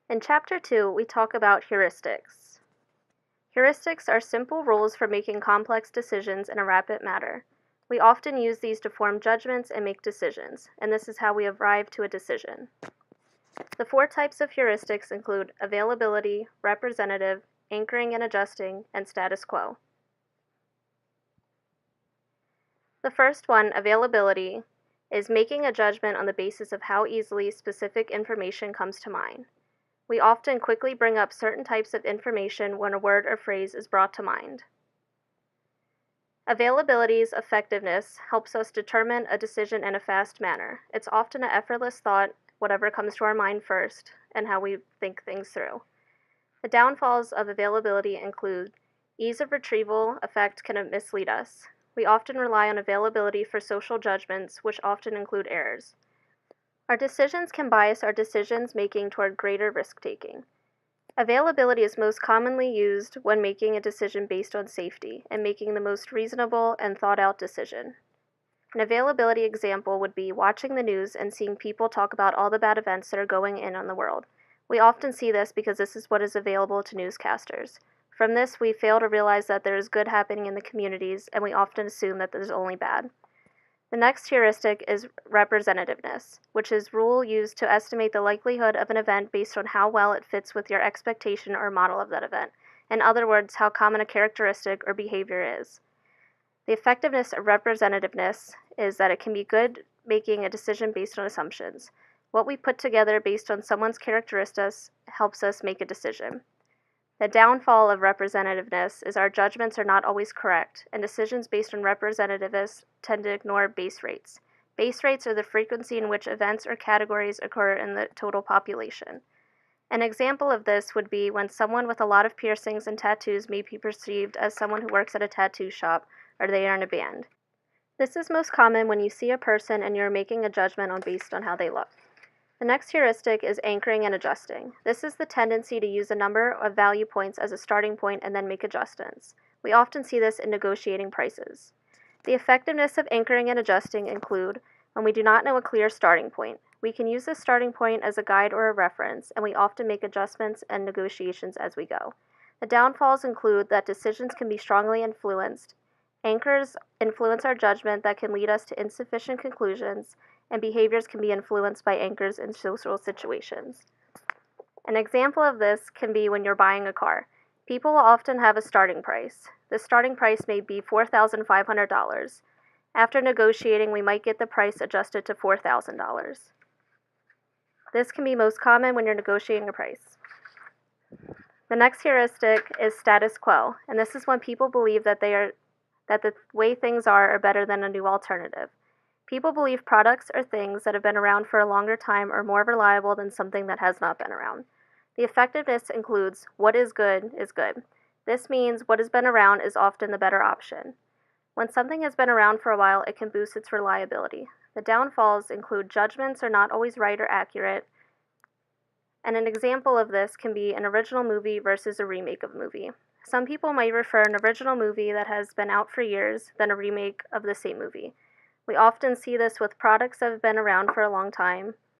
In Chapter 2, we talk about heuristics. Heuristics are simple rules for making complex decisions in a rapid manner. We often use these to form judgments and make decisions, and this is how we arrive to a decision. The 4 types of heuristics include availability, representative, anchoring and adjusting, and status quo. The first one, availability, is making a judgment on the basis of how easily specific information comes to mind. We often quickly bring up certain types of information when a word or phrase is brought to mind. Availability's effectiveness helps us determine a decision in a fast manner. It's often an effortless thought, whatever comes to our mind first, and how we think things through. The downfalls of availability include ease of retrieval effect can mislead us. We often rely on availability for social judgments, which often include errors. Our decisions can bias our decisions making toward greater risk-taking. Availability is most commonly used when making a decision based on safety and making the most reasonable and thought-out decision. An availability example would be watching the news and seeing people talk about all the bad events that are going on the world. We often see this because this is what is available to newscasters. From this, we fail to realize that there is good happening in the communities, and we often assume that there's only bad. The next heuristic is representativeness, which is a rule used to estimate the likelihood of an event based on how well it fits with your expectation or model of that event. In other words, how common a characteristic or behavior is. The effectiveness of representativeness is that it can be good making a decision based on assumptions. What we put together based on someone's characteristics helps us make a decision. The downfall of representativeness is our judgments are not always correct, and decisions based on representativeness tend to ignore base rates. Base rates are the frequency in which events or categories occur in the total population. An example of this would be when someone with a lot of piercings and tattoos may be perceived as someone who works at a tattoo shop or they are in a band. This is most common when you see a person and you're making a judgment based on how they look. The next heuristic is anchoring and adjusting. This is the tendency to use a number of value points as a starting point and then make adjustments. We often see this in negotiating prices. The effectiveness of anchoring and adjusting include when we do not know a clear starting point. We can use this starting point as a guide or a reference, and we often make adjustments and negotiations as we go. The downfalls include that decisions can be strongly influenced. Anchors influence our judgment that can lead us to insufficient conclusions, and behaviors can be influenced by anchors in social situations. An example of this can be when you're buying a car. People will often have a starting price. The starting price may be $4,500. After negotiating, we might get the price adjusted to $4,000. This can be most common when you're negotiating a price. The next heuristic is status quo, and this is when people believe that the way things are better than a new alternative. People believe products or things that have been around for a longer time are more reliable than something that has not been around. The effectiveness includes what is good is good. This means what has been around is often the better option. When something has been around for a while, it can boost its reliability. The downfalls include judgments are not always right or accurate, and an example of this can be an original movie versus a remake of a movie. Some people might prefer an original movie that has been out for years than a remake of the same movie. We often see this with products that have been around for a long time,